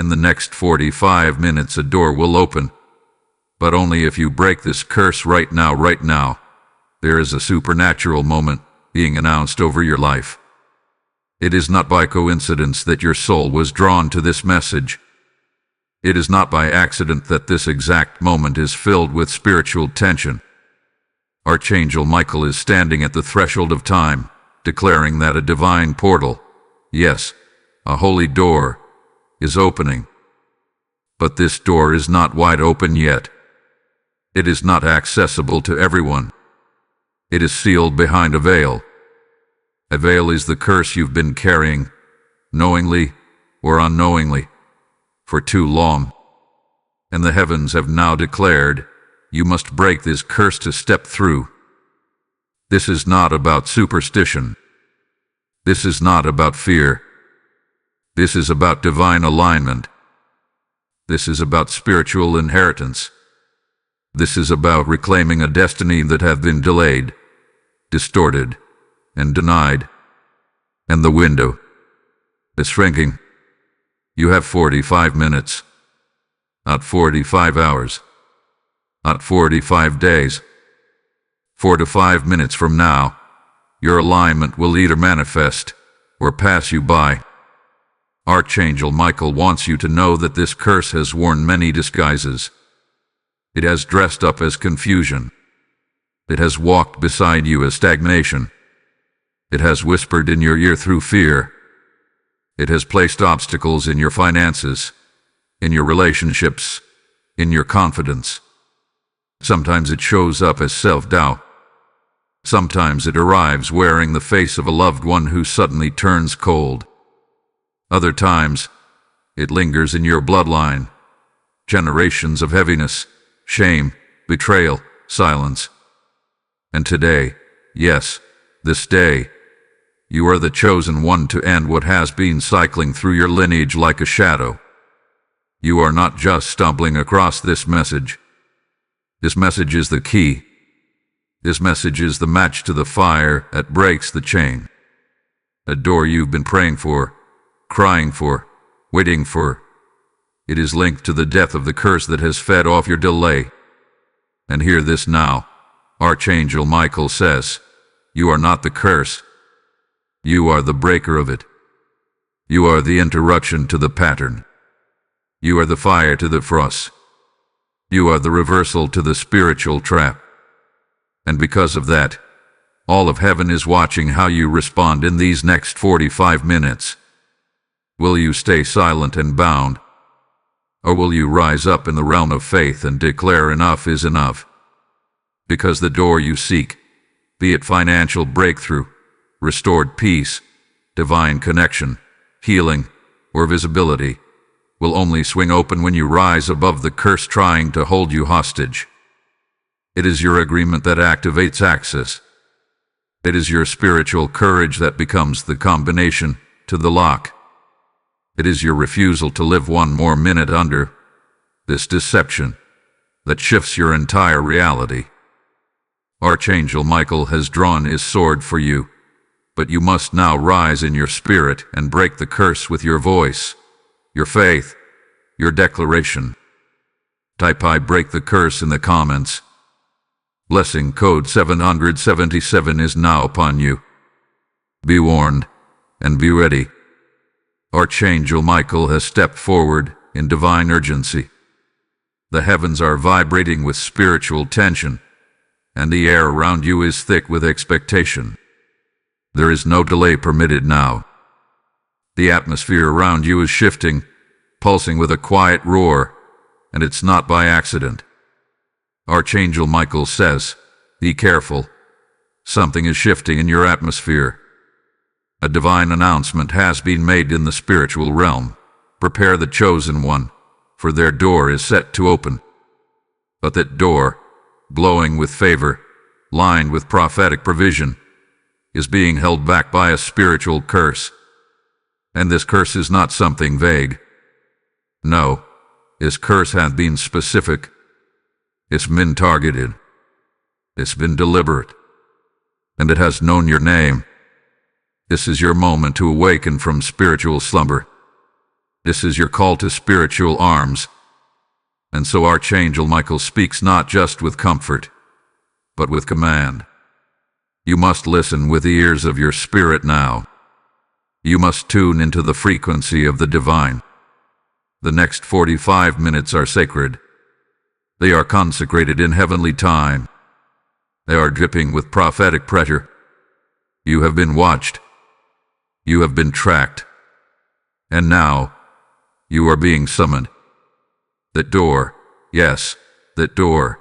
In the next 45 minutes a door will open, but only if you break this curse right now, right now. There is a supernatural moment being announced over your life. It is not by coincidence that your soul was drawn to this message. It is not by accident that this exact moment is filled with spiritual tension. Archangel Michael is standing at the threshold of time, declaring that a divine portal, yes, a holy door, is opening. But this door is not wide open yet. It is not accessible to everyone. It is sealed behind a veil. A veil is the curse you've been carrying, knowingly or unknowingly, for too long. And the heavens have now declared, you must break this curse to step through. This is not about superstition. This is not about fear. This is about divine alignment. This is about spiritual inheritance. This is about reclaiming a destiny that have been delayed, distorted, and denied. And the window is shrinking. You have 45 minutes, not 45 hours, not 45 days. 4 to 5 minutes from now, your alignment will either manifest or pass you by. Archangel Michael wants you to know that this curse has worn many disguises. It has dressed up as confusion. It has walked beside you as stagnation. It has whispered in your ear through fear. It has placed obstacles in your finances, in your relationships, in your confidence. Sometimes it shows up as self-doubt. Sometimes it arrives wearing the face of a loved one who suddenly turns cold. Other times, it lingers in your bloodline. Generations of heaviness, shame, betrayal, silence. And today, yes, this day, you are the chosen one to end what has been cycling through your lineage like a shadow. You are not just stumbling across this message. This message is the key. This message is the match to the fire that breaks the chain. A door you've been praying for, crying for, waiting for. It is linked to the death of the curse that has fed off your delay. And hear this now. Archangel Michael says, you are not the curse. You are the breaker of it. You are the interruption to the pattern. You are the fire to the frost. You are the reversal to the spiritual trap. And because of that, all of heaven is watching how you respond in these next 45 minutes. Will you stay silent and bound? Or will you rise up in the realm of faith and declare enough is enough? Because the door you seek, be it financial breakthrough, restored peace, divine connection, healing, or visibility, will only swing open when you rise above the curse trying to hold you hostage. It is your agreement that activates access. It is your spiritual courage that becomes the combination to the lock. It is your refusal to live one more minute under this deception that shifts your entire reality. Archangel Michael has drawn his sword for you, but you must now rise in your spirit and break the curse with your voice, your faith, your declaration. Type I break the curse in the comments. Blessing code 777 is now upon you. Be warned and be ready. Archangel Michael has stepped forward in divine urgency. The heavens are vibrating with spiritual tension, and the air around you is thick with expectation. There is no delay permitted now. The atmosphere around you is shifting, pulsing with a quiet roar, and it's not by accident. Archangel Michael says, be careful. Something is shifting in your atmosphere. A divine announcement has been made in the spiritual realm. Prepare the chosen one, for their door is set to open. But that door, glowing with favor, lined with prophetic provision, is being held back by a spiritual curse. And this curse is not something vague. No, this curse has been specific. It's been targeted. It's been deliberate. And it has known your name. This is your moment to awaken from spiritual slumber. This is your call to spiritual arms. And so Archangel Michael speaks not just with comfort, but with command. You must listen with the ears of your spirit now. You must tune into the frequency of the divine. The next 45 minutes are sacred. They are consecrated in heavenly time. They are dripping with prophetic pressure. You have been watched. You have been tracked. And now, you are being summoned. That door, yes, that door.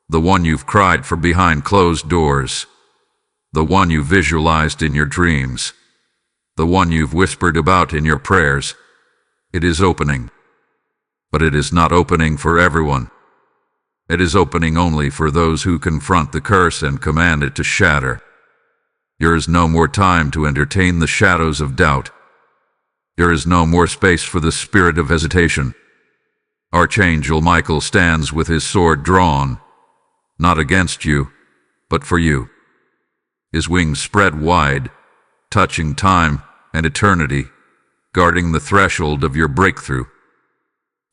The one you've cried for behind closed doors. The one you visualized in your dreams. The one you've whispered about in your prayers. It is opening. But it is not opening for everyone. It is opening only for those who confront the curse and command it to shatter. There is no more time to entertain the shadows of doubt. There is no more space for the spirit of hesitation. Archangel Michael stands with his sword drawn, not against you, but for you. His wings spread wide, touching time and eternity, guarding the threshold of your breakthrough.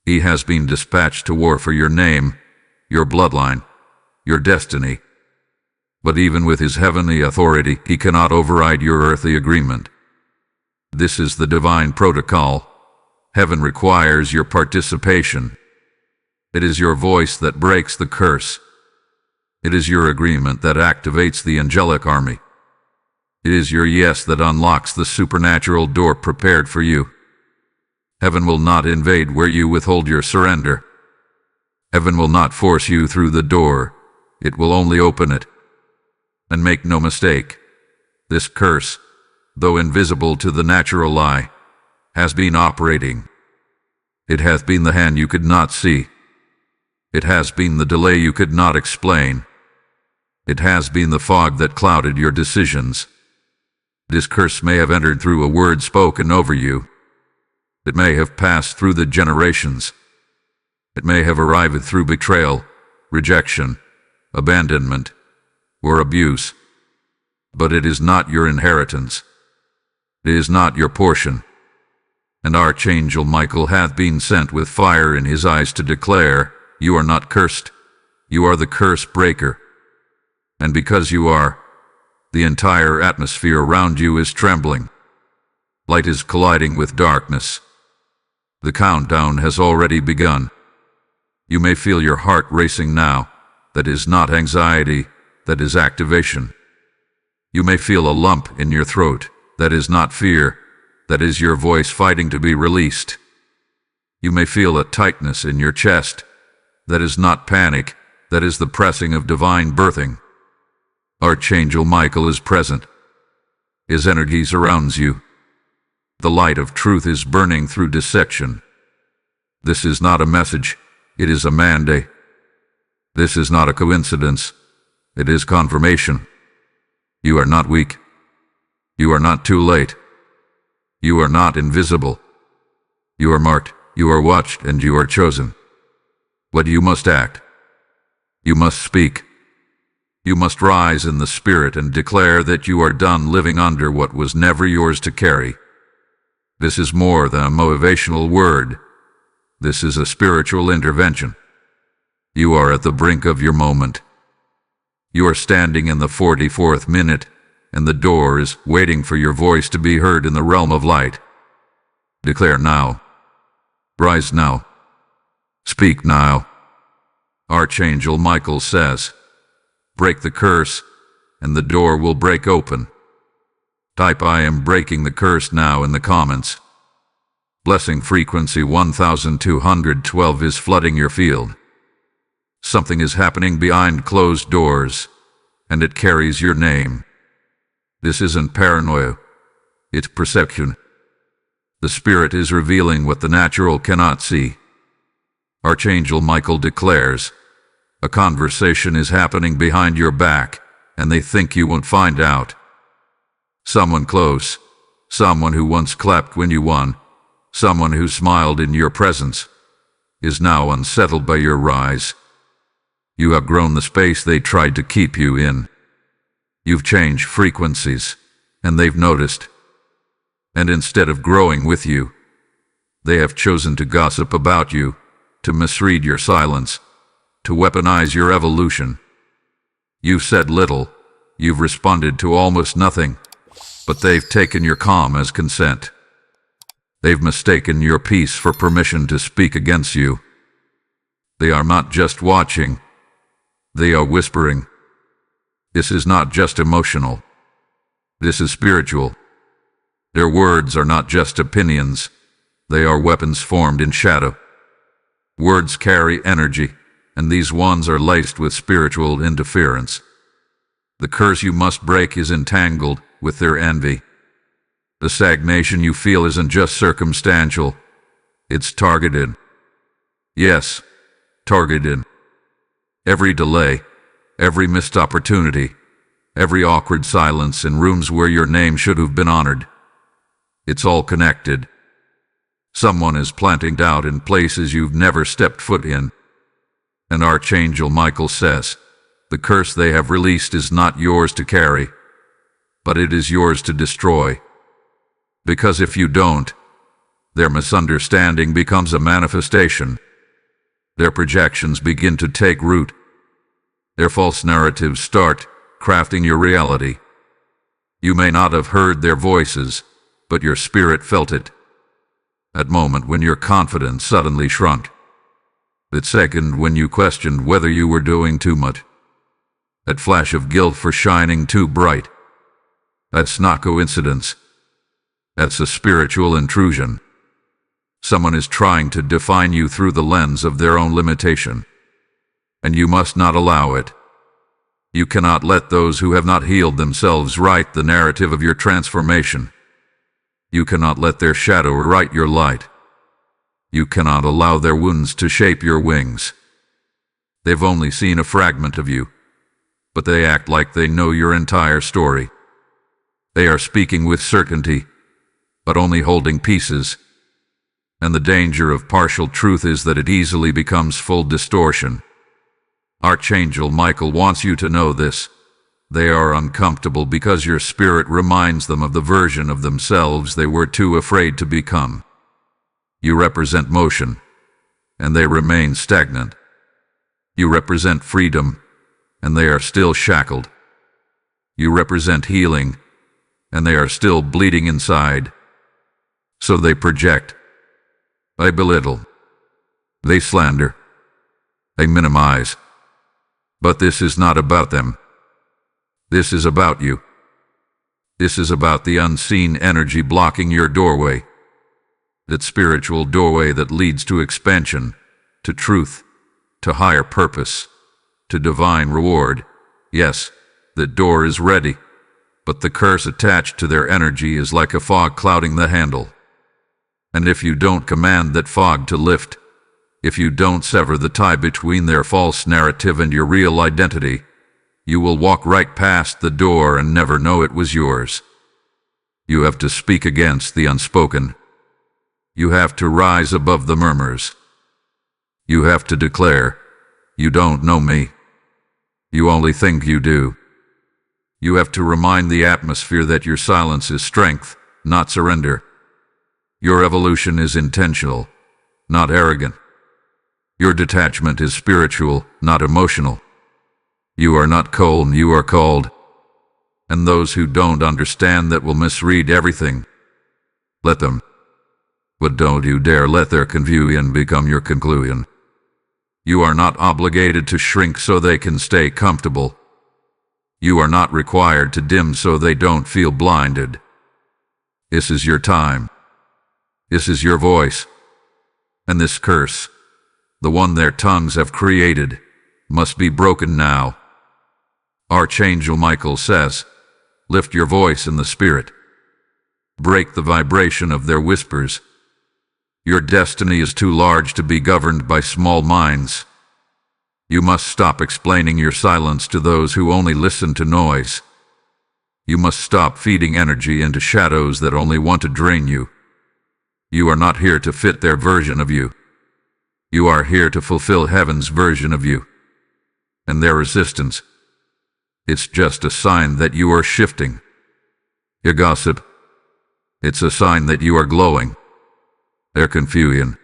He has been dispatched to war for your name, your bloodline, your destiny. But even with his heavenly authority, he cannot override your earthly agreement. This is the divine protocol. Heaven requires your participation. It is your voice that breaks the curse. It is your agreement that activates the angelic army. It is your yes that unlocks the supernatural door prepared for you. Heaven will not invade where you withhold your surrender. Heaven will not force you through the door. It will only open it. And make no mistake, this curse, though invisible to the natural eye, has been operating. It hath been the hand you could not see. It has been the delay you could not explain. It has been the fog that clouded your decisions. This curse may have entered through a word spoken over you. It may have passed through the generations. It may have arrived through betrayal, rejection, abandonment, or abuse. But it is not your inheritance. It is not your portion. And Archangel Michael hath been sent with fire in his eyes to declare, you are not cursed. You are the curse breaker. And because you are, the entire atmosphere around you is trembling. Light is colliding with darkness. The countdown has already begun. You may feel your heart racing now. That is not anxiety, that is activation. You may feel a lump in your throat. That is not fear, that is your voice fighting to be released. You may feel a tightness in your chest. That is not panic, that is the pressing of divine birthing. Archangel Michael is present. His energy surrounds you. The light of truth is burning through dissection. This is not a message, it is a mandate. This is not a coincidence, it is confirmation. You are not weak. You are not too late. You are not invisible. You are marked, you are watched, and you are chosen. But you must act. You must speak. You must rise in the spirit and declare that you are done living under what was never yours to carry. This is more than a motivational word. This is a spiritual intervention. You are at the brink of your moment. You are standing in the 44th minute, and the door is waiting for your voice to be heard in the realm of light. Declare now. Rise now. Speak now. Archangel Michael says, break the curse, and the door will break open. Type I am breaking the curse now in the comments. Blessing frequency 1212 is flooding your field. Something is happening behind closed doors, and it carries your name. This isn't paranoia, it's perception. The Spirit is revealing what the natural cannot see. Archangel Michael declares, a conversation is happening behind your back, and they think you won't find out. Someone close, someone who once clapped when you won, someone who smiled in your presence, is now unsettled by your rise. You have grown the space they tried to keep you in. You've changed frequencies, and they've noticed. And instead of growing with you, They have chosen to gossip about you, to misread your silence, to weaponize your evolution. You've said little, you've responded to almost nothing, but they've taken your calm as consent. They've mistaken your peace for permission to speak against you. They are not just watching, they are whispering. This is not just emotional. This is spiritual. Their words are not just opinions. They are weapons formed in shadow. Words carry energy, and these ones are laced with spiritual interference. The curse you must break is entangled with their envy. The stagnation you feel isn't just circumstantial, it's targeted. Yes, targeted. Every delay, every missed opportunity, every awkward silence in rooms where your name should have been honored. It's all connected. Someone is planting doubt in places you've never stepped foot in. And Archangel Michael says, the curse they have released is not yours to carry, but it is yours to destroy. Because if you don't, their misunderstanding becomes a manifestation. Their projections begin to take root. Their false narratives start crafting your reality. You may not have heard their voices, but your spirit felt it. That moment when your confidence suddenly shrunk. That second when you questioned whether you were doing too much. That flash of guilt for shining too bright. That's not coincidence. That's a spiritual intrusion. Someone is trying to define you through the lens of their own limitation. And you must not allow it. You cannot let those who have not healed themselves write the narrative of your transformation. You cannot let their shadow write your light. You cannot allow their wounds to shape your wings. They've only seen a fragment of you, but they act like they know your entire story. They are speaking with certainty, but only holding pieces. And the danger of partial truth is that it easily becomes full distortion. Archangel Michael wants you to know this. They are uncomfortable because your spirit reminds them of the version of themselves they were too afraid to become. You represent motion, and they remain stagnant. You represent freedom, and they are still shackled. You represent healing, and they are still bleeding inside. So they project. They belittle. They slander. They minimize. But this is not about them. This is about you. This is about the unseen energy blocking your doorway. That spiritual doorway that leads to expansion, to truth, to higher purpose, to divine reward. Yes, the door is ready, but the curse attached to their energy is like a fog clouding the handle. And if you don't command that fog to lift, if you don't sever the tie between their false narrative and your real identity, you will walk right past the door and never know it was yours. You have to speak against the unspoken. You have to rise above the murmurs. You have to declare, you don't know me. You only think you do. You have to remind the atmosphere that your silence is strength, not surrender. Your evolution is intentional, not arrogant. Your detachment is spiritual, not emotional. You are not cold, you are called. And those who don't understand that will misread everything. Let them. But don't you dare let their confusion become your conclusion. You are not obligated to shrink so they can stay comfortable. You are not required to dim so they don't feel blinded. This is your time. This is your voice. And this curse, the one their tongues have created, must be broken now. Archangel Michael says, lift your voice in the spirit. Break the vibration of their whispers. Your destiny is too large to be governed by small minds. You must stop explaining your silence to those who only listen to noise. You must stop feeding energy into shadows that only want to drain you. You are not here to fit their version of you. You are here to fulfill heaven's version of you. And their resistance, it's just a sign that you are shifting. Your gossip, it's a sign that you are glowing. They're confusion,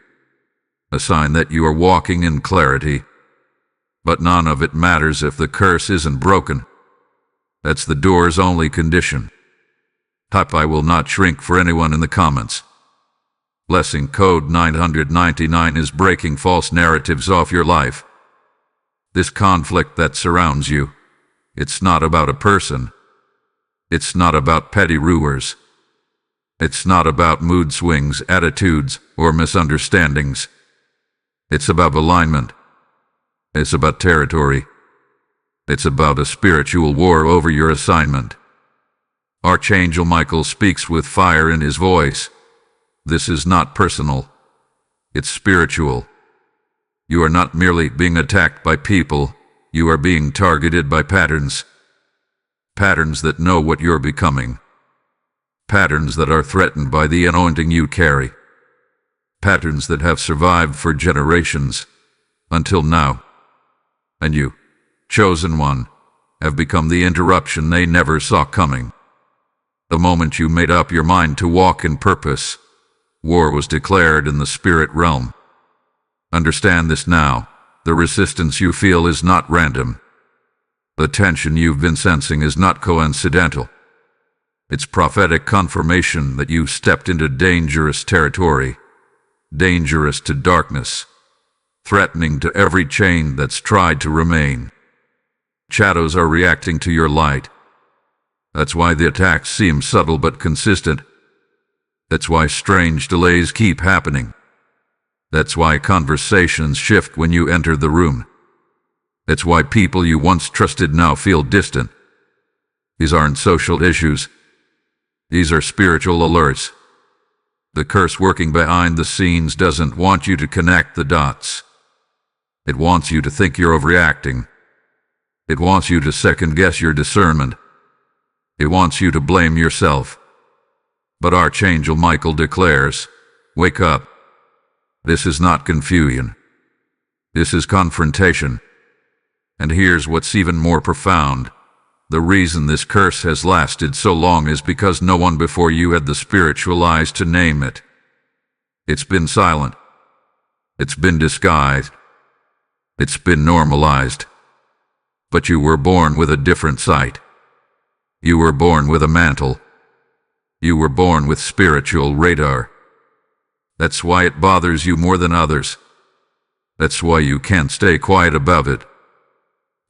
a sign that you are walking in clarity. But none of it matters if the curse isn't broken. That's the door's only condition. Type "I will not shrink" for anyone in the comments. Blessing code 999 is breaking false narratives off your life. This conflict that surrounds you, it's not about a person. It's not about petty rulers. It's not about mood swings, attitudes, or misunderstandings. It's about alignment. It's about territory. It's about a spiritual war over your assignment. Archangel Michael speaks with fire in his voice. This is not personal. It's spiritual. You are not merely being attacked by people. You are being targeted by patterns. Patterns that know what you're becoming. Patterns that are threatened by the anointing you carry. Patterns that have survived for generations, until now. And you, chosen one, have become the interruption they never saw coming. The moment you made up your mind to walk in purpose, war was declared in the spirit realm. Understand this now. The resistance you feel is not random. The tension you've been sensing is not coincidental. It's prophetic confirmation that you stepped into dangerous territory, dangerous to darkness, threatening to every chain that's tried to remain. Shadows are reacting to your light. That's why the attacks seem subtle but consistent. That's why strange delays keep happening. That's why conversations shift when you enter the room. That's why people you once trusted now feel distant. These aren't social issues. These are spiritual alerts. The curse working behind the scenes doesn't want you to connect the dots. It wants you to think you're overreacting. It wants you to second-guess your discernment. It wants you to blame yourself. But Archangel Michael declares, wake up. This is not confusion. This is confrontation. And here's what's even more profound. The reason this curse has lasted so long is because no one before you had the spiritual eyes to name it. It's been silent. It's been disguised. It's been normalized. But you were born with a different sight. You were born with a mantle. You were born with spiritual radar. That's why it bothers you more than others. That's why you can't stay quiet about it.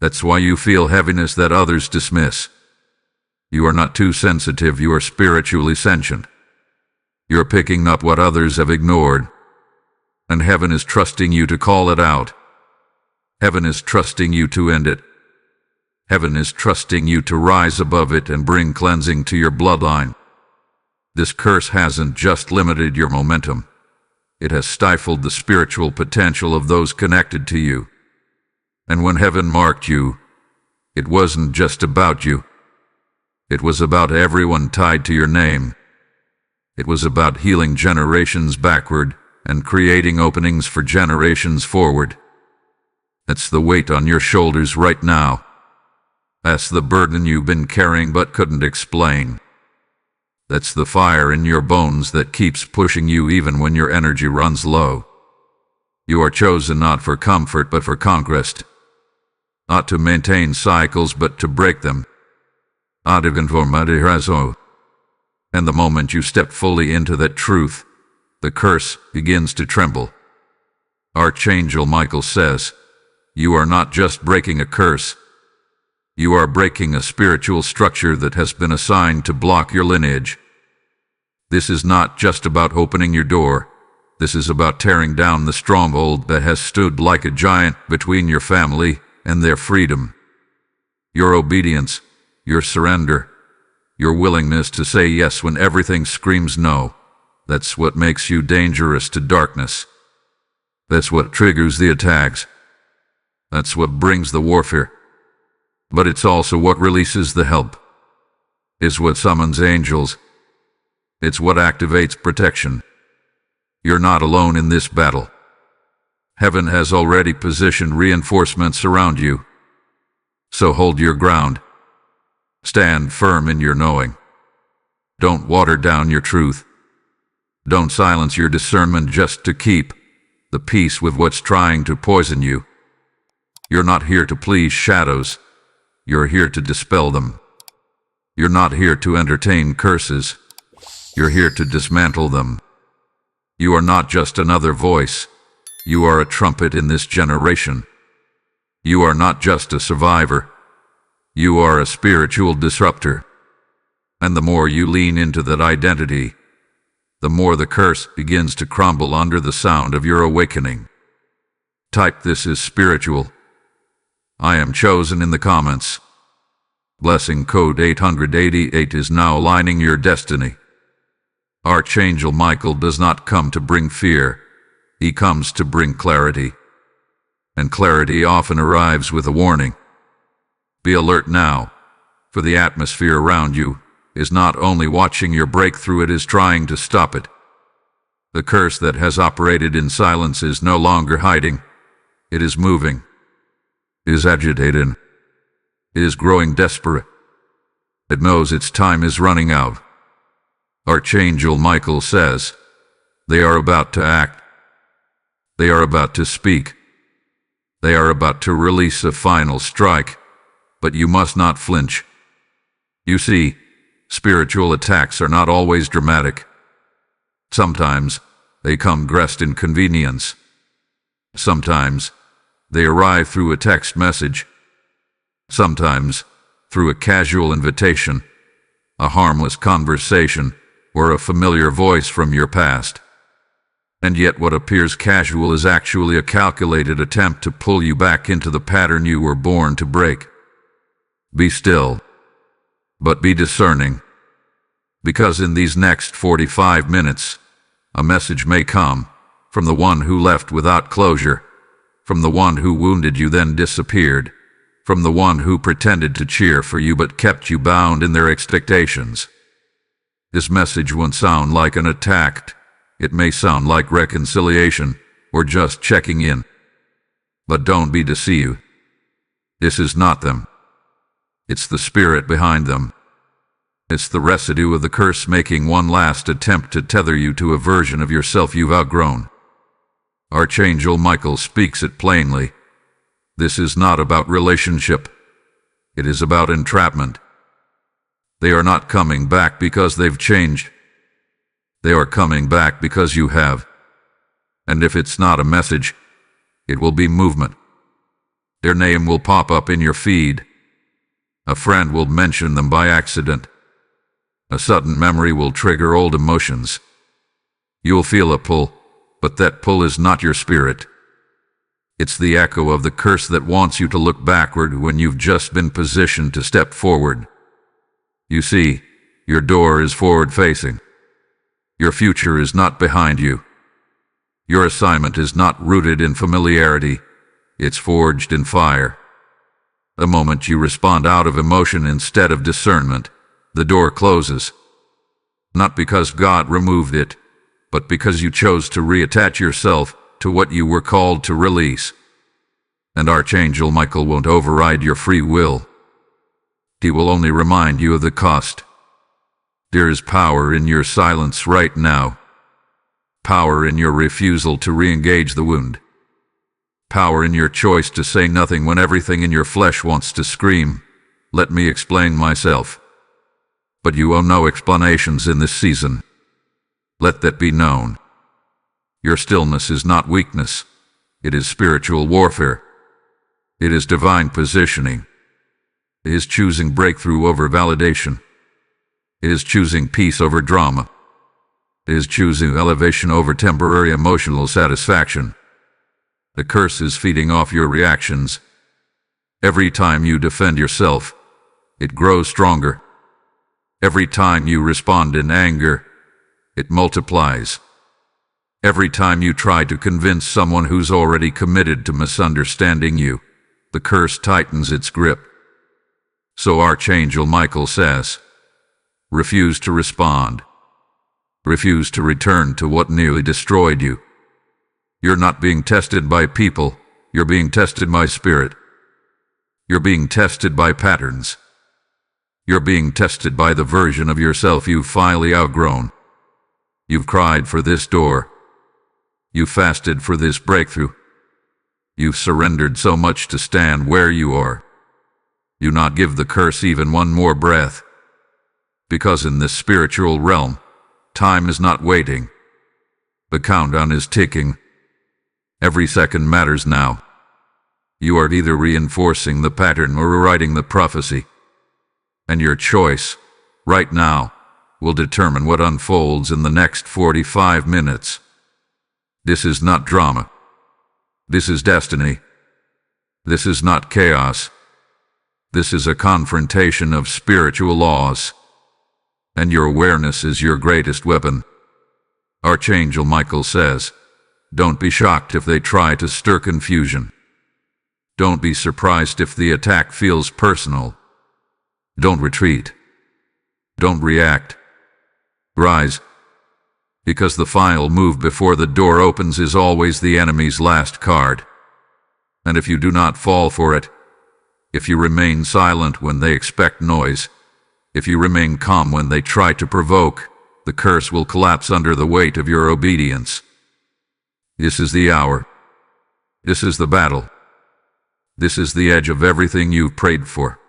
That's why you feel heaviness that others dismiss. You are not too sensitive, you are spiritually sentient. You're picking up what others have ignored. And heaven is trusting you to call it out. Heaven is trusting you to end it. Heaven is trusting you to rise above it and bring cleansing to your bloodline. This curse hasn't just limited your momentum. It has stifled the spiritual potential of those connected to you. And when heaven marked you, it wasn't just about you. It was about everyone tied to your name. It was about healing generations backward and creating openings for generations forward. That's the weight on your shoulders right now. That's the burden you've been carrying but couldn't explain. That's the fire in your bones that keeps pushing you even when your energy runs low. You are chosen not for comfort but for conquest. Not to maintain cycles but to break them. And the moment you step fully into that truth, the curse begins to tremble. Archangel Michael says, you are not just breaking a curse. You are breaking a spiritual structure that has been assigned to block your lineage. This is not just about opening your door. This is about tearing down the stronghold that has stood like a giant between your family and their freedom. Your obedience, your surrender, your willingness to say yes when everything screams no, that's what makes you dangerous to darkness. That's what triggers the attacks. That's what brings the warfare. But it's also what releases the help. It's what summons angels. It's what activates protection. You're not alone in this battle. Heaven has already positioned reinforcements around you. So hold your ground. Stand firm in your knowing. Don't water down your truth. Don't silence your discernment just to keep the peace with what's trying to poison you. You're not here to please shadows. You're here to dispel them. You're not here to entertain curses. You're here to dismantle them. You are not just another voice. You are a trumpet in this generation. You are not just a survivor. You are a spiritual disruptor. And the more you lean into that identity, the more the curse begins to crumble under the sound of your awakening. Type "This is spiritual. I am chosen" in the comments. Blessing code 888 is now aligning your destiny. Archangel Michael does not come to bring fear. He comes to bring clarity. And clarity often arrives with a warning. Be alert now, for the atmosphere around you is not only watching your breakthrough, it is trying to stop it. The curse that has operated in silence is no longer hiding. It is moving. It is agitated. It is growing desperate. It knows its time is running out. Archangel Michael says, they are about to act. They are about to speak. They are about to release a final strike, but you must not flinch. You see, spiritual attacks are not always dramatic. Sometimes they come dressed in convenience. Sometimes they arrive through a text message. Sometimes through a casual invitation, a harmless conversation, or a familiar voice from your past. And yet what appears casual is actually a calculated attempt to pull you back into the pattern you were born to break. Be still, but be discerning, because in these next 45 minutes, a message may come from the one who left without closure, from the one who wounded you then disappeared, from the one who pretended to cheer for you but kept you bound in their expectations. This message won't sound like an attack. It may sound like reconciliation or just checking in. But don't be deceived. This is not them. It's the spirit behind them. It's the residue of the curse making one last attempt to tether you to a version of yourself you've outgrown. Archangel Michael speaks it plainly. This is not about relationship. It is about entrapment. They are not coming back because they've changed. They are coming back because you have. And if it's not a message, it will be movement. Their name will pop up in your feed. A friend will mention them by accident. A sudden memory will trigger old emotions. You'll feel a pull, but that pull is not your spirit. It's the echo of the curse that wants you to look backward when you've just been positioned to step forward. You see, your door is forward-facing. Your future is not behind you. Your assignment is not rooted in familiarity. It's forged in fire. The moment you respond out of emotion instead of discernment, the door closes. Not because God removed it, but because you chose to reattach yourself to what you were called to release. And Archangel Michael won't override your free will. He will only remind you of the cost. There is power in your silence right now. Power in your refusal to re-engage the wound. Power in your choice to say nothing when everything in your flesh wants to scream, "Let me explain myself." But you owe no explanations in this season. Let that be known. Your stillness is not weakness. It is spiritual warfare. It is divine positioning. It is choosing breakthrough over validation. It is choosing peace over drama. It is choosing elevation over temporary emotional satisfaction. The curse is feeding off your reactions. Every time you defend yourself, it grows stronger. Every time you respond in anger, it multiplies. Every time you try to convince someone who's already committed to misunderstanding you, the curse tightens its grip. So Archangel Michael says, refuse to respond. Refuse to return to what nearly destroyed you. You're not being tested by people. You're being tested by spirit. You're being tested by patterns. You're being tested by the version of yourself you've finally outgrown. You've cried for this door. You've fasted for this breakthrough. You've surrendered so much to stand where you are. You not give the curse even one more breath. Because in this spiritual realm, time is not waiting. The countdown is ticking. Every second matters now. You are either reinforcing the pattern or rewriting the prophecy. And your choice, right now, will determine what unfolds in the next 45 minutes. This is not drama. This is destiny. This is not chaos. This is a confrontation of spiritual laws. And your awareness is your greatest weapon. Archangel Michael says, don't be shocked if they try to stir confusion. Don't be surprised if the attack feels personal. Don't retreat. Don't react. Rise. Because the final move before the door opens is always the enemy's last card. And if you do not fall for it, if you remain silent when they expect noise, if you remain calm when they try to provoke, the curse will collapse under the weight of your obedience. This is the hour. This is the battle. This is the edge of everything you've prayed for.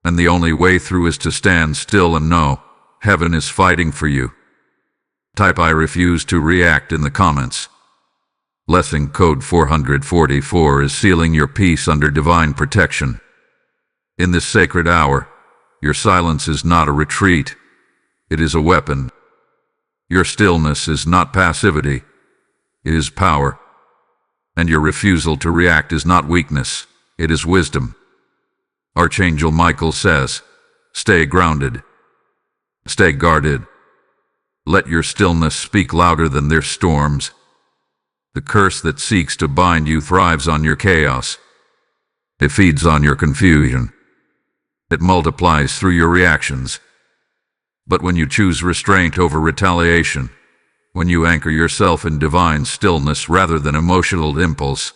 And the only way through is to stand still and know heaven is fighting for you. Type I refuse to react in the comments. Blessing code 444 is sealing your peace under divine protection. In this sacred hour, your silence is not a retreat. It is a weapon. Your stillness is not passivity. It is power. And your refusal to react is not weakness. It is wisdom. Archangel Michael says, stay grounded. Stay guarded. Let your stillness speak louder than their storms. The curse that seeks to bind you thrives on your chaos. It feeds on your confusion. It multiplies through your reactions. But when you choose restraint over retaliation, when you anchor yourself in divine stillness rather than emotional impulse,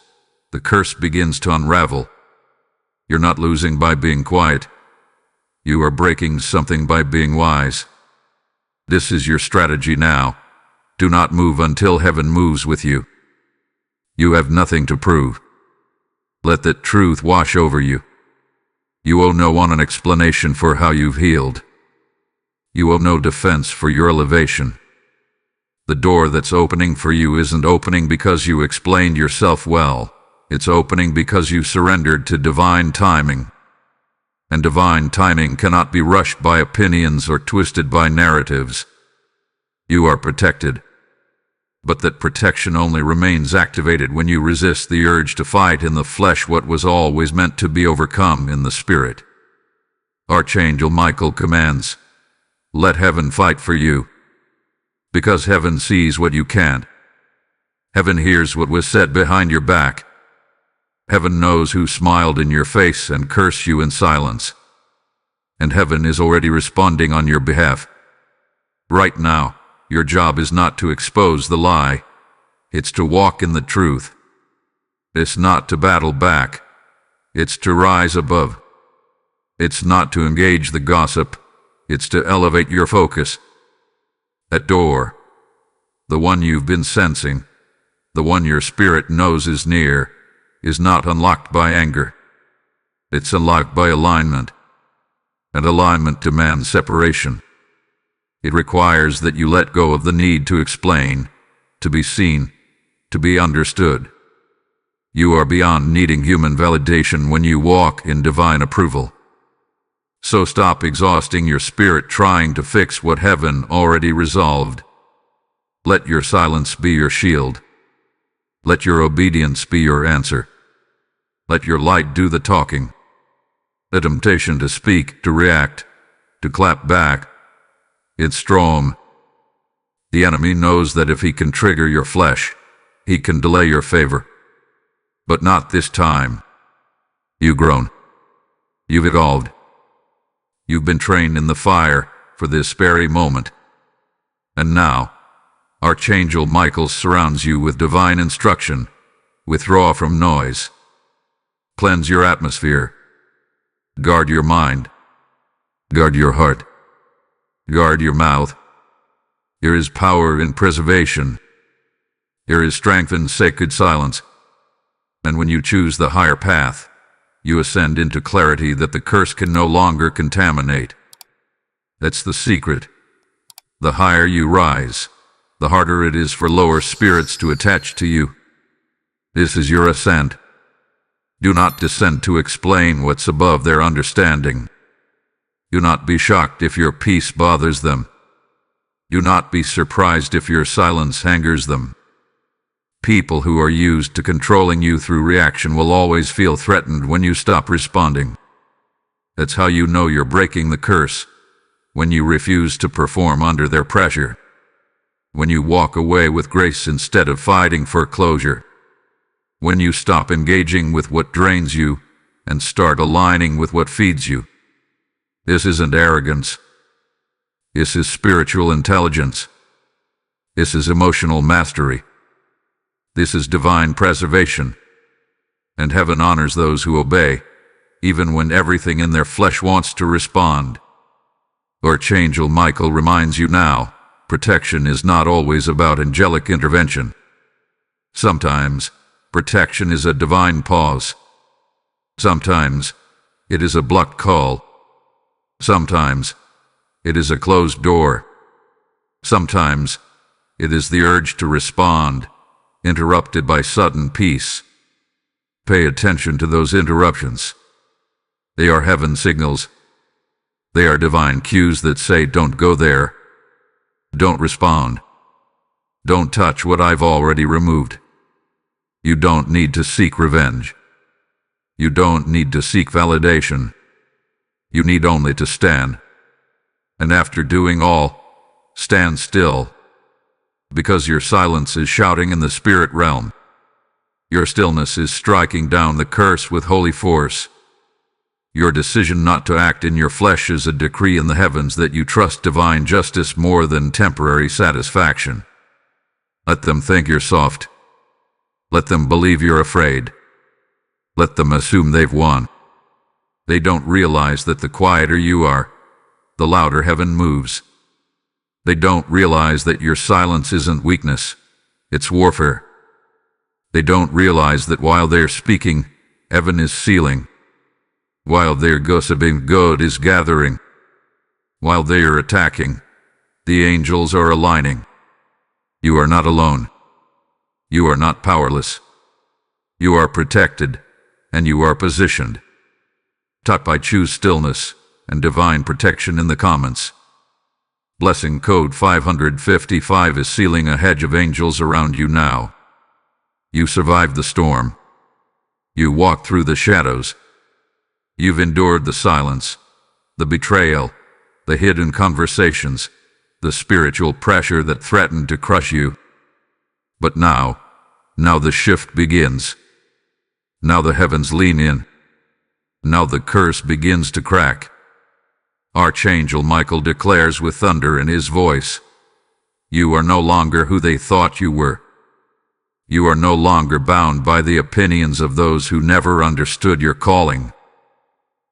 the curse begins to unravel. You're not losing by being quiet. You are breaking something by being wise. This is your strategy now. Do not move until heaven moves with you. You have nothing to prove. Let that truth wash over you. You owe no one an explanation for how you've healed. You owe no defense for your elevation. The door that's opening for you isn't opening because you explained yourself well. It's opening because you surrendered to divine timing. And divine timing cannot be rushed by opinions or twisted by narratives. You are protected. But that protection only remains activated when you resist the urge to fight in the flesh what was always meant to be overcome in the spirit. Archangel Michael commands, let heaven fight for you. Because heaven sees what you can't. Heaven hears what was said behind your back. Heaven knows who smiled in your face and cursed you in silence. And heaven is already responding on your behalf. Right now, your job is not to expose the lie. It's to walk in the truth. It's not to battle back. It's to rise above. It's not to engage the gossip. It's to elevate your focus. That door, the one you've been sensing, the one your spirit knows is near, is not unlocked by anger. It's unlocked by alignment. And alignment demands separation. It requires that you let go of the need to explain, to be seen, to be understood. You are beyond needing human validation when you walk in divine approval. So stop exhausting your spirit trying to fix what heaven already resolved. Let your silence be your shield. Let your obedience be your answer. Let your light do the talking. The temptation to speak, to react, to clap back, it's strong. The enemy knows that if he can trigger your flesh, he can delay your favor. But not this time. You've grown. You've evolved. You've been trained in the fire for this very moment. And now, Archangel Michael surrounds you with divine instruction. Withdraw from noise. Cleanse your atmosphere. Guard your mind. Guard your heart. Guard your mouth. There is power in preservation. There is strength in sacred silence. And when you choose the higher path, you ascend into clarity that the curse can no longer contaminate. That's the secret. The higher you rise, the harder it is for lower spirits to attach to you. This is your ascent. Do not descend to explain what's above their understanding. Do not be shocked if your peace bothers them. Do not be surprised if your silence angers them. People who are used to controlling you through reaction will always feel threatened when you stop responding. That's how you know you're breaking the curse, when you refuse to perform under their pressure. When you walk away with grace instead of fighting for closure. When you stop engaging with what drains you and start aligning with what feeds you. This isn't arrogance. This is spiritual intelligence. This is emotional mastery. This is divine preservation. And heaven honors those who obey, even when everything in their flesh wants to respond. Archangel Michael reminds you now, protection is not always about angelic intervention. Sometimes, protection is a divine pause. Sometimes, it is a blunt call. Sometimes, it is a closed door. Sometimes, it is the urge to respond, interrupted by sudden peace. Pay attention to those interruptions. They are heaven signals. They are divine cues that say, don't go there. Don't respond. Don't touch what I've already removed. You don't need to seek revenge. You don't need to seek validation. You need only to stand. And after doing all, stand still. Because your silence is shouting in the spirit realm. Your stillness is striking down the curse with holy force. Your decision not to act in your flesh is a decree in the heavens that you trust divine justice more than temporary satisfaction. Let them think you're soft. Let them believe you're afraid. Let them assume they've won. They don't realize that the quieter you are, the louder heaven moves. They don't realize that your silence isn't weakness, it's warfare. They don't realize that while they're speaking, heaven is sealing. While they're gossiping, God is gathering. While they are attacking, the angels are aligning. You are not alone. You are not powerless. You are protected, and you are positioned. Taught by Choose Stillness and Divine Protection in the comments. Blessing code 555 is sealing a hedge of angels around you now. You survived the storm. You walked through the shadows. You've endured the silence, the betrayal, the hidden conversations, the spiritual pressure that threatened to crush you. But now the shift begins. Now the heavens lean in. Now the curse begins to crack. Archangel Michael declares with thunder in his voice, you are no longer who they thought you were. You are no longer bound by the opinions of those who never understood your calling.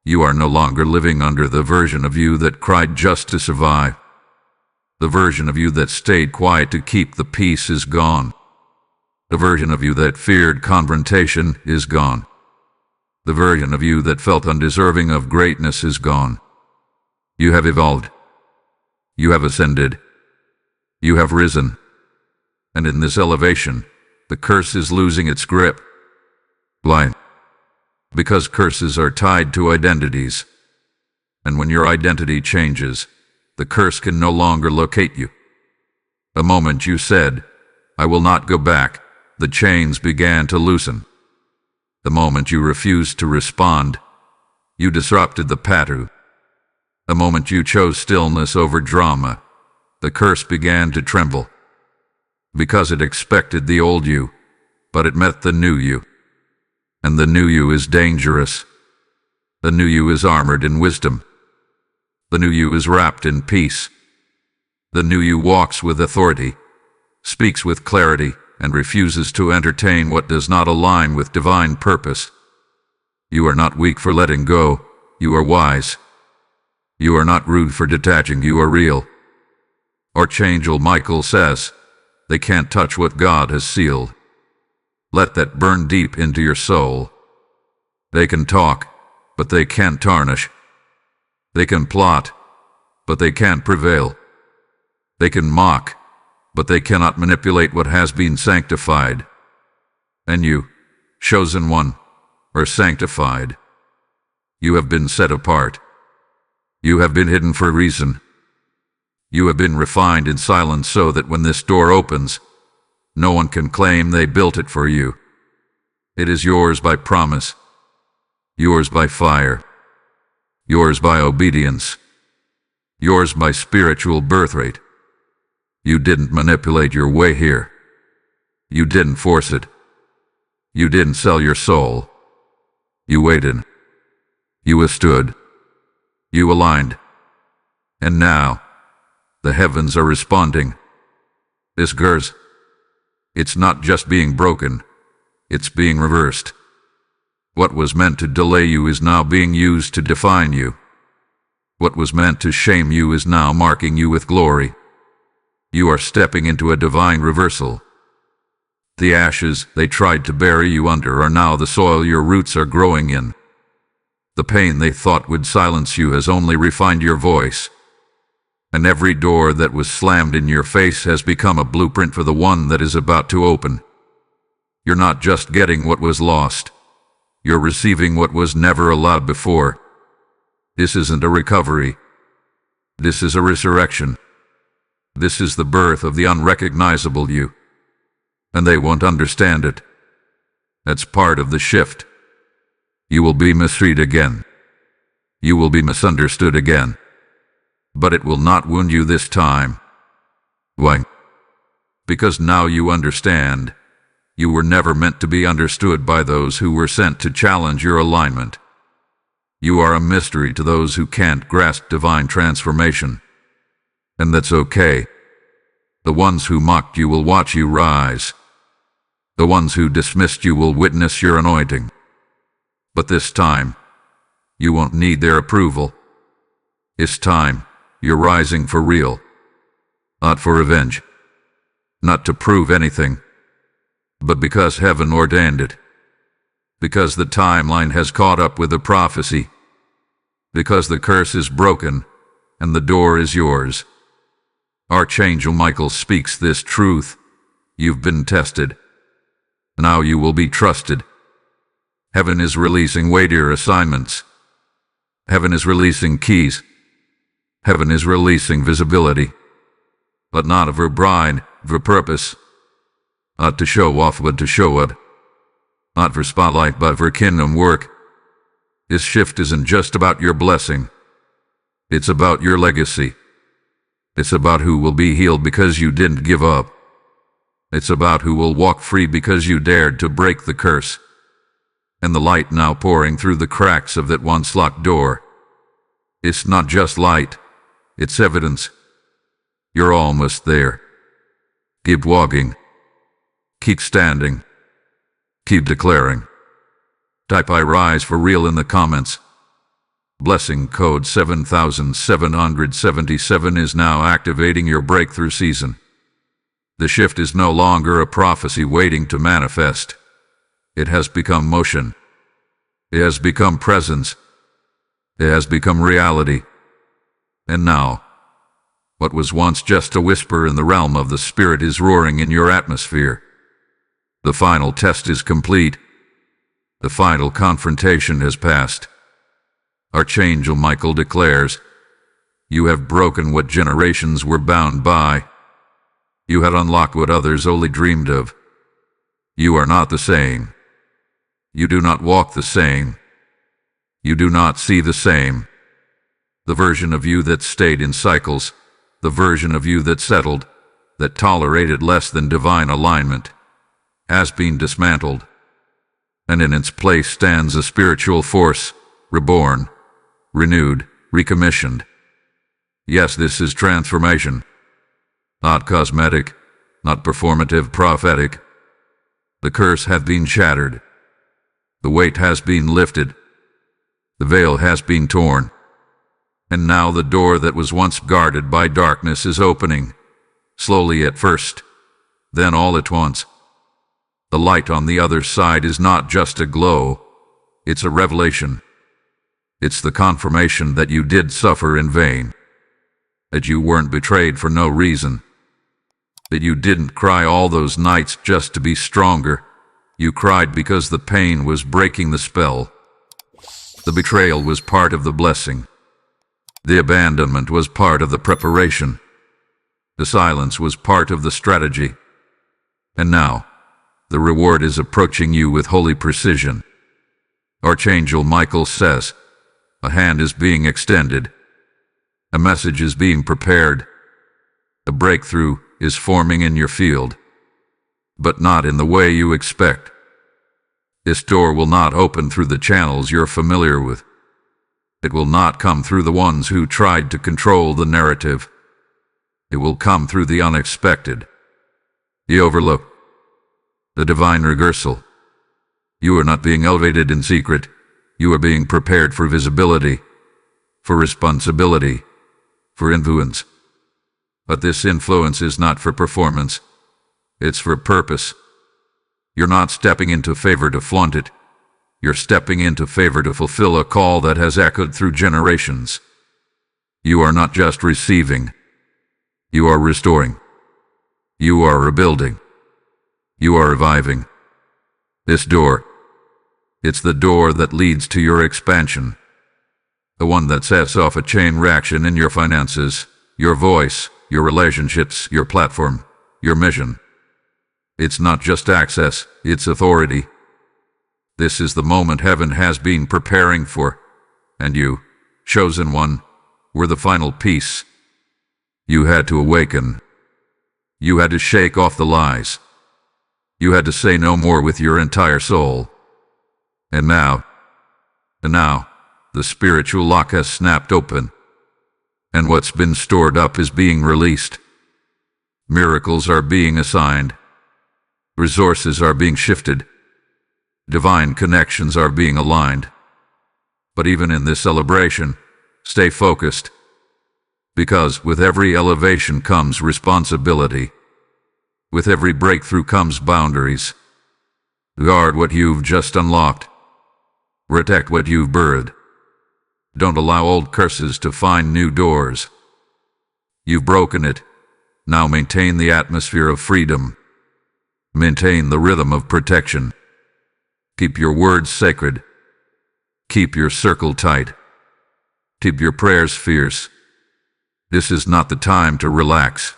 You are no longer living under the version of you that cried just to survive. The version of you that stayed quiet to keep the peace is gone. The version of you that feared confrontation is gone. The version of you that felt undeserving of greatness is gone. You have evolved. You have ascended. You have risen. And in this elevation, the curse is losing its grip. Why? Because curses are tied to identities. And when your identity changes, the curse can no longer locate you. The moment you said, I will not go back, the chains began to loosen. The moment you refused to respond, you disrupted the pattern. The moment you chose stillness over drama, the curse began to tremble. Because it expected the old you, but it met the new you. And the new you is dangerous. The new you is armored in wisdom. The new you is wrapped in peace. The new you walks with authority, speaks with clarity, and refuses to entertain what does not align with divine purpose. You are not weak for letting go, you are wise. You are not rude for detaching, you are real. Archangel Michael says, they can't touch what God has sealed. Let that burn deep into your soul. They can talk, but they can't tarnish. They can plot, but they can't prevail. They can mock, but they cannot manipulate what has been sanctified. And you, chosen one, are sanctified. You have been set apart. You have been hidden for a reason. You have been refined in silence so that when this door opens, no one can claim they built it for you. It is yours by promise, yours by fire, yours by obedience, yours by spiritual birthright. You didn't manipulate your way here. You didn't force it. You didn't sell your soul. You waited. You withstood. You aligned. And now, the heavens are responding. This curse, it's not just being broken, it's being reversed. What was meant to delay you is now being used to define you. What was meant to shame you is now marking you with glory. You are stepping into a divine reversal. The ashes they tried to bury you under are now the soil your roots are growing in. The pain they thought would silence you has only refined your voice. And every door that was slammed in your face has become a blueprint for the one that is about to open. You're not just getting what was lost. You're receiving what was never allowed before. This isn't a recovery. This is a resurrection. This is the birth of the unrecognizable you. And they won't understand it. That's part of the shift. You will be mistreated again. You will be misunderstood again. But it will not wound you this time. Why? Because now you understand. You were never meant to be understood by those who were sent to challenge your alignment. You are a mystery to those who can't grasp divine transformation. And that's okay. The ones who mocked you will watch you rise. The ones who dismissed you will witness your anointing. But this time, you won't need their approval. This time, you're rising for real. Not for revenge. Not to prove anything. But because heaven ordained it. Because the timeline has caught up with the prophecy. Because the curse is broken, and the door is yours. Archangel Michael speaks this truth. You've been tested. Now you will be trusted. Heaven is releasing weightier assignments. Heaven is releasing keys. Heaven is releasing visibility. But not of her bride, of her purpose. Not to show off, but to show up. Not for spotlight, but for kingdom work. This shift isn't just about your blessing. It's about your legacy. It's about who will be healed because you didn't give up. It's about who will walk free because you dared to break the curse. And the light now pouring through the cracks of that once locked door. It's not just light. It's evidence. You're almost there. Keep walking. Keep standing. Keep declaring. Type I rise for real in the comments. Blessing code 7777 is now activating your breakthrough season. The shift is no longer a prophecy waiting to manifest. It has become motion. It has become presence. It has become reality. And now, what was once just a whisper in the realm of the Spirit is roaring in your atmosphere. The final test is complete. The final confrontation has passed. Archangel Michael declares, you have broken what generations were bound by. You had unlocked what others only dreamed of. You are not the same. You do not walk the same. You do not see the same. The version of you that stayed in cycles, the version of you that settled, that tolerated less than divine alignment, has been dismantled. And in its place stands a spiritual force, reborn, renewed, recommissioned. Yes, this is transformation. Not cosmetic, not performative, prophetic. The curse hath been shattered. The weight has been lifted. The veil has been torn. And now the door that was once guarded by darkness is opening, slowly at first, then all at once. The light on the other side is not just a glow, it's a revelation. It's the confirmation that you did suffer in vain, that you weren't betrayed for no reason, that you didn't cry all those nights just to be stronger. You cried because the pain was breaking the spell. The betrayal was part of the blessing. The abandonment was part of the preparation. The silence was part of the strategy. And now, the reward is approaching you with holy precision. Archangel Michael says, a hand is being extended. A message is being prepared. A breakthrough is forming in your field, but not in the way you expect. This door will not open through the channels you're familiar with. It will not come through the ones who tried to control the narrative. It will come through the unexpected, the overlooked, the divine reversal. You are not being elevated in secret. You are being prepared for visibility, for responsibility, for influence. But this influence is not for performance. It's for purpose. You're not stepping into favor to flaunt it. You're stepping into favor to fulfill a call that has echoed through generations. You are not just receiving. You are restoring. You are rebuilding. You are reviving. This door, it's the door that leads to your expansion. The one that sets off a chain reaction in your finances, your voice, your relationships, your platform, your mission. It's not just access, it's authority. This is the moment heaven has been preparing for, and you, chosen one, were the final piece. You had to awaken. You had to shake off the lies. You had to say no more with your entire soul. And now, the spiritual lock has snapped open, and what's been stored up is being released. Miracles are being assigned. Resources are being shifted. Divine connections are being aligned. But even in this celebration, stay focused, because with every elevation comes responsibility. With every breakthrough comes boundaries. Guard what you've just unlocked. Protect what you've birthed. Don't allow old curses to find new doors. You've broken it. Now maintain the atmosphere of freedom. Maintain the rhythm of protection. Keep your words sacred. Keep your circle tight. Keep your prayers fierce. This is not the time to relax.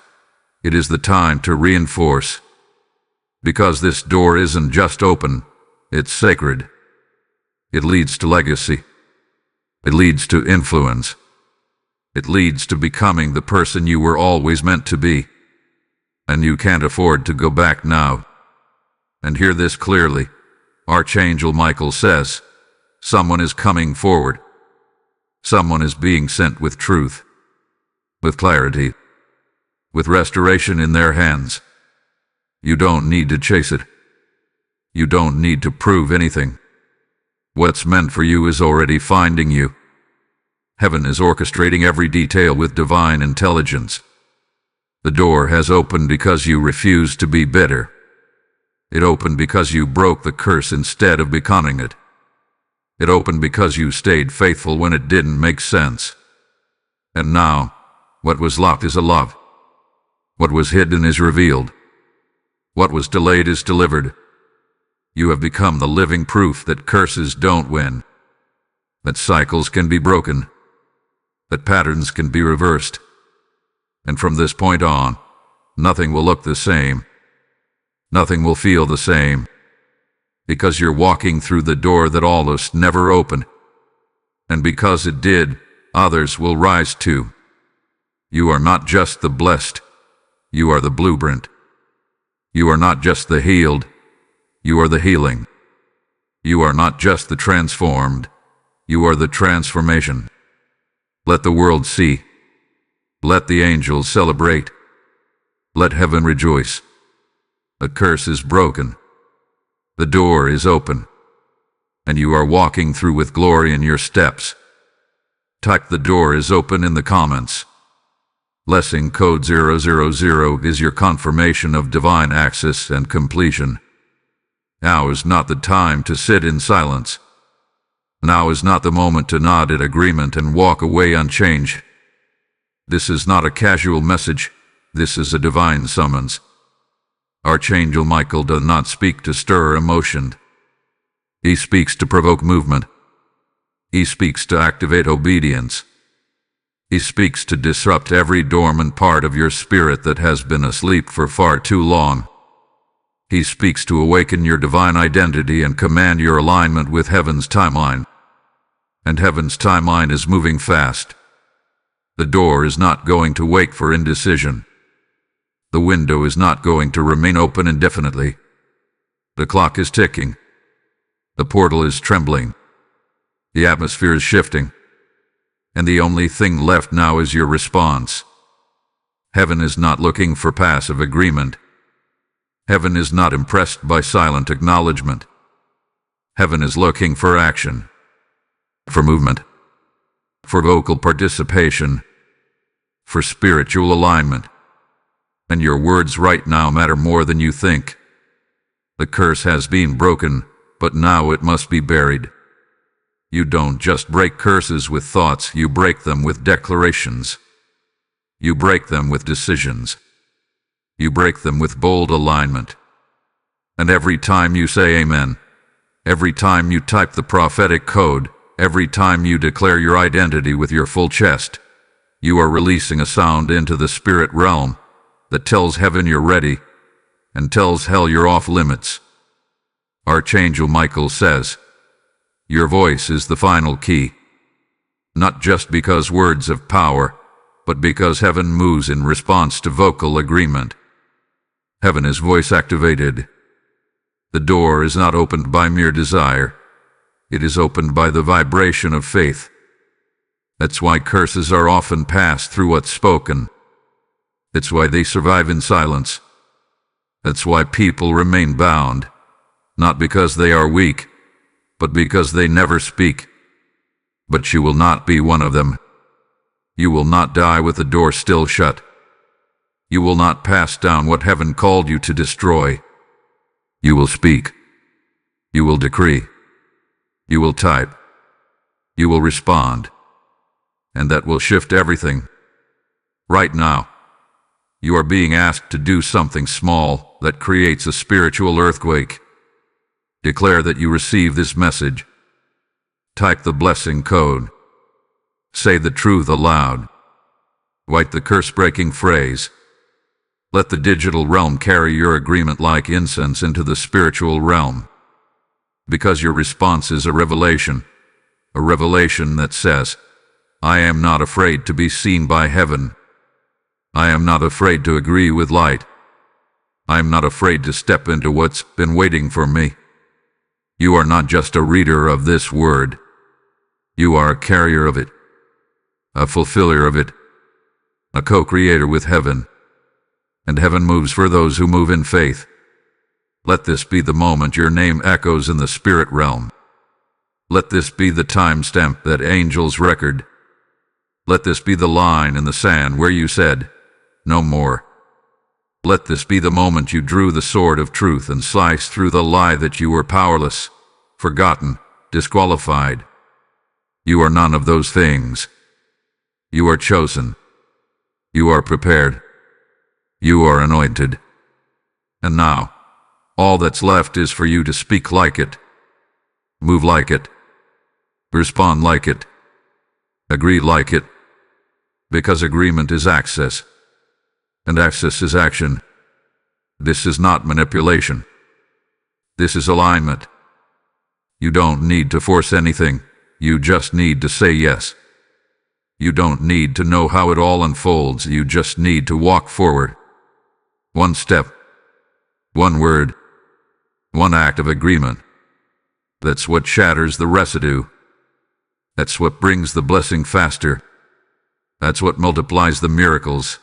It is the time to reinforce. Because this door isn't just open, it's sacred. It leads to legacy. It leads to influence. It leads to becoming the person you were always meant to be. And you can't afford to go back now. And hear this clearly. Archangel Michael says, someone is coming forward. Someone is being sent with truth, with clarity, with restoration in their hands. You don't need to chase it. You don't need to prove anything. What's meant for you is already finding you. Heaven is orchestrating every detail with divine intelligence. The door has opened because you refused to be bitter. It opened because you broke the curse instead of becoming it. It opened because you stayed faithful when it didn't make sense. And now, what was locked is unlocked. What was hidden is revealed. What was delayed is delivered. You have become the living proof that curses don't win, that cycles can be broken, that patterns can be reversed. And from this point on, nothing will look the same. Nothing will feel the same. Because you're walking through the door that almost never opened. And because it did, others will rise too. You are not just the blessed. You are the blueprint. You are not just the healed. You are the healing. You are not just the transformed. You are the transformation. Let the world see. Let the angels celebrate. Let heaven rejoice. The curse is broken. The door is open. And you are walking through with glory in your steps. Type "the door is open" in the comments. Blessing code 000 is your confirmation of divine access and completion. Now is not the time to sit in silence. Now is not the moment to nod at agreement and walk away unchanged. This is not a casual message. This is a divine summons. Archangel Michael does not speak to stir emotion. He speaks to provoke movement. He speaks to activate obedience. He speaks to disrupt every dormant part of your spirit that has been asleep for far too long. He speaks to awaken your divine identity and command your alignment with heaven's timeline. And heaven's timeline is moving fast. The door is not going to wait for indecision. The window is not going to remain open indefinitely. The clock is ticking. The portal is trembling. The atmosphere is shifting. And the only thing left now is your response. Heaven is not looking for passive agreement. Heaven is not impressed by silent acknowledgement. Heaven is looking for action, for movement, for vocal participation, for spiritual alignment. And your words right now matter more than you think. The curse has been broken, but now it must be buried. You don't just break curses with thoughts, you break them with declarations. You break them with decisions. You break them with bold alignment. And every time you say amen, every time you type the prophetic code, every time you declare your identity with your full chest, you are releasing a sound into the spirit realm that tells heaven you're ready and tells hell you're off limits. Archangel Michael says, your voice is the final key. Not just because words have power, but because heaven moves in response to vocal agreement. Heaven is voice activated. The door is not opened by mere desire. It is opened by the vibration of faith. That's why curses are often passed through what's spoken. That's why they survive in silence. That's why people remain bound, not because they are weak, but because they never speak. But you will not be one of them. You will not die with the door still shut. You will not pass down what heaven called you to destroy. You will speak. You will decree. You will type. You will respond. And that will shift everything. Right now, you are being asked to do something small that creates a spiritual earthquake. Declare that you receive this message. Type the blessing code. Say the truth aloud. Write the curse-breaking phrase. Let the digital realm carry your agreement like incense into the spiritual realm. Because your response is a revelation that says, I am not afraid to be seen by heaven. I am not afraid to agree with light. I am not afraid to step into what's been waiting for me. You are not just a reader of this word. You are a carrier of it, a fulfiller of it, a co-creator with heaven. And heaven moves for those who move in faith. Let this be the moment your name echoes in the spirit realm. Let this be the timestamp that angels record. Let this be the line in the sand where you said, no more. Let this be the moment you drew the sword of truth and sliced through the lie that you were powerless, forgotten, disqualified. You are none of those things. You are chosen. You are prepared. You are anointed. And now, all that's left is for you to speak like it, move like it, respond like it, agree like it, because agreement is access. And access is action. This is not manipulation. This is alignment. You don't need to force anything. You just need to say yes. You don't need to know how it all unfolds. You just need to walk forward. One step, one word, one act of agreement. That's what shatters the residue. That's what brings the blessing faster. That's what multiplies the miracles.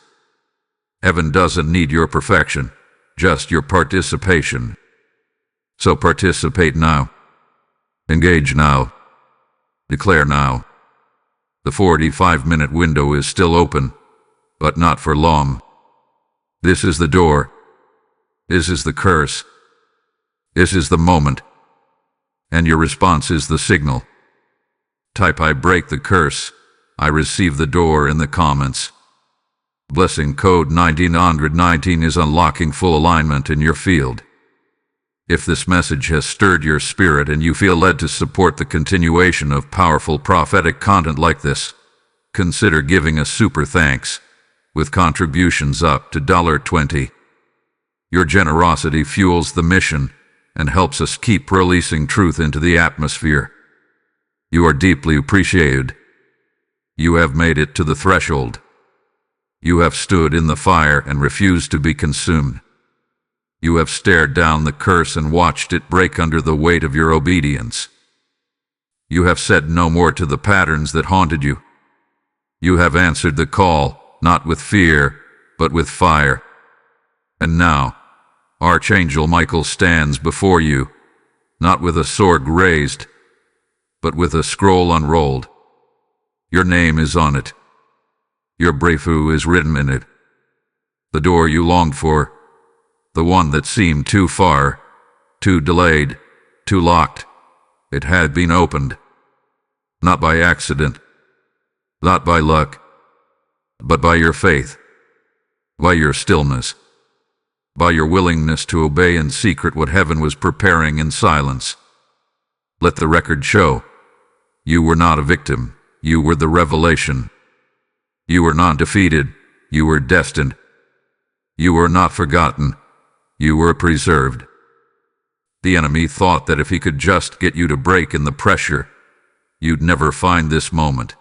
Heaven doesn't need your perfection, just your participation. So participate now. Engage now. Declare now. The 45-minute window is still open. but not for long. This is the door. This is the curse. This is the moment. And your response is the signal. Type "I break the curse. I receive the door" in the comments. Blessing code 1919 is unlocking full alignment in your field. If this message has stirred your spirit and you feel led to support the continuation of powerful prophetic content like this, consider giving a super thanks with contributions up to $20. Your generosity fuels the mission and helps us keep releasing truth into the atmosphere. You are deeply appreciated. You have made it to the threshold. You have stood in the fire and refused to be consumed. You have stared down the curse and watched it break under the weight of your obedience. You have said no more to the patterns that haunted you. You have answered the call, not with fear, but with fire. And now, Archangel Michael stands before you, not with a sword raised, but with a scroll unrolled. Your name is on it. Your breakthrough is written in it. The door you longed for, the one that seemed too far, too delayed, too locked, it had been opened. Not by accident, not by luck, but by your faith, by your stillness, by your willingness to obey in secret what heaven was preparing in silence. Let the record show, you were not a victim, you were the revelation. You were not defeated, you were destined. You were not forgotten, you were preserved. The enemy thought that if he could just get you to break in the pressure, you'd never find this moment.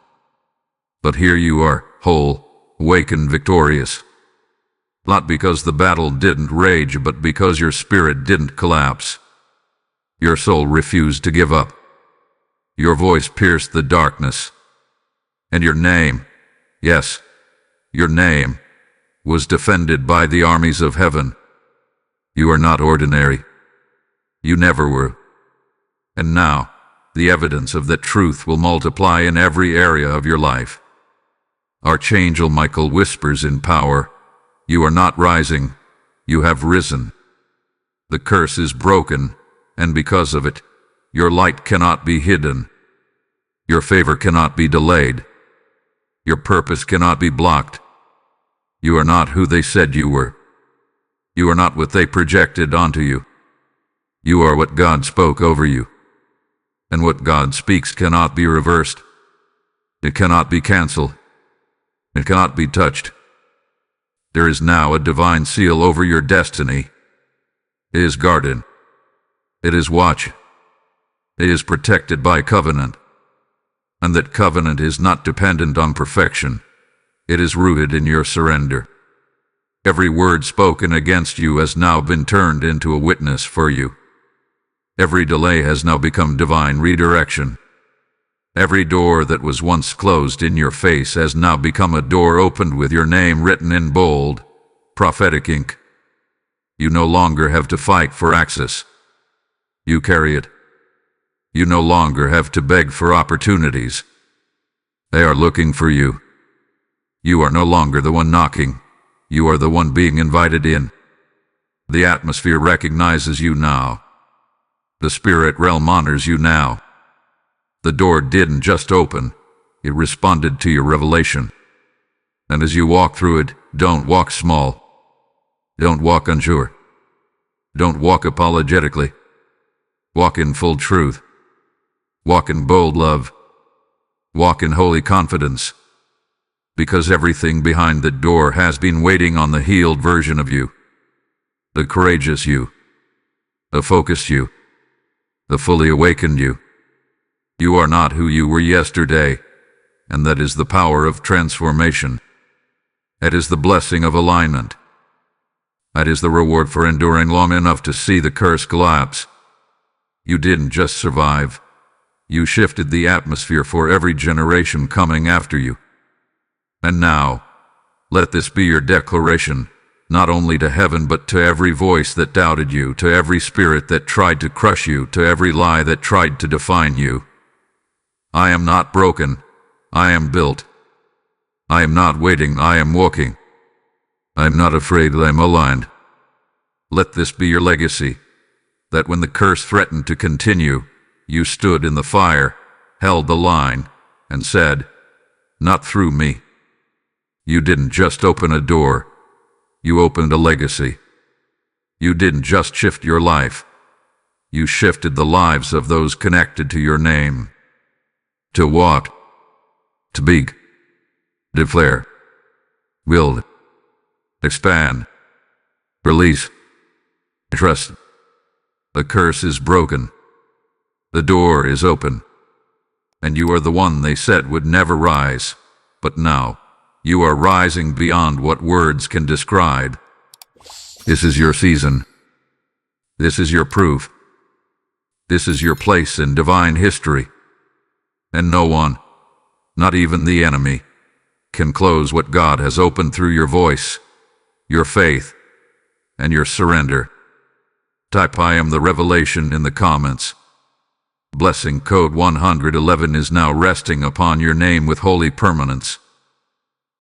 But here you are, whole, awake and victorious. Not because the battle didn't rage, but because your spirit didn't collapse. Your soul refused to give up. Your voice pierced the darkness. And your name, yes, your name, was defended by the armies of heaven. You are not ordinary. You never were. And now, the evidence of that truth will multiply in every area of your life. Archangel Michael whispers in power, you are not rising, you have risen. The curse is broken, and because of it, your light cannot be hidden. Your favor cannot be delayed. Your purpose cannot be blocked. You are not who they said you were. You are not what they projected onto you. You are what God spoke over you. And what God speaks cannot be reversed. It cannot be canceled. It cannot be touched. There is now a divine seal over your destiny. It is guarded. It is watched. It is protected by covenant. And that covenant is not dependent on perfection. It is rooted in your surrender. Every word spoken against you has now been turned into a witness for you. Every delay has now become divine redirection. Every door that was once closed in your face has now become a door opened with your name written in bold, prophetic ink. You no longer have to fight for access. You carry it. You no longer have to beg for opportunities. They are looking for you. You are no longer the one knocking. You are the one being invited in. The atmosphere recognizes you now. The spirit realm honors you now. The door didn't just open, it responded to your revelation. And as you walk through it, don't walk small. Don't walk unsure. Don't walk apologetically. Walk in full truth. Walk in bold love. Walk in holy confidence. Because everything behind the door has been waiting on the healed version of you. The courageous you. The focused you. The fully awakened you. You are not who you were yesterday, and that is the power of transformation. That is the blessing of alignment. That is the reward for enduring long enough to see the curse collapse. You didn't just survive. You shifted the atmosphere for every generation coming after you. And now, let this be your declaration, not only to heaven but to every voice that doubted you, to every spirit that tried to crush you, to every lie that tried to define you. I am not broken. I am built. I am not waiting, I am walking. I am not afraid that I am aligned. Let this be your legacy, that when the curse threatened to continue, you stood in the fire, held the line, and said, "Not through me." You didn't just open a door, you opened a legacy. You didn't just shift your life, you shifted the lives of those connected to your name. To what? To be, declare, build, expand, release, trust. The curse is broken. The door is open. And you are the one they said would never rise. But now, you are rising beyond what words can describe. This is your season. This is your proof. This is your place in divine history. And no one, not even the enemy, can close what God has opened through your voice, your faith, and your surrender. Type "I am the revelation" in the comments. Blessing code 111 is now resting upon your name with holy permanence.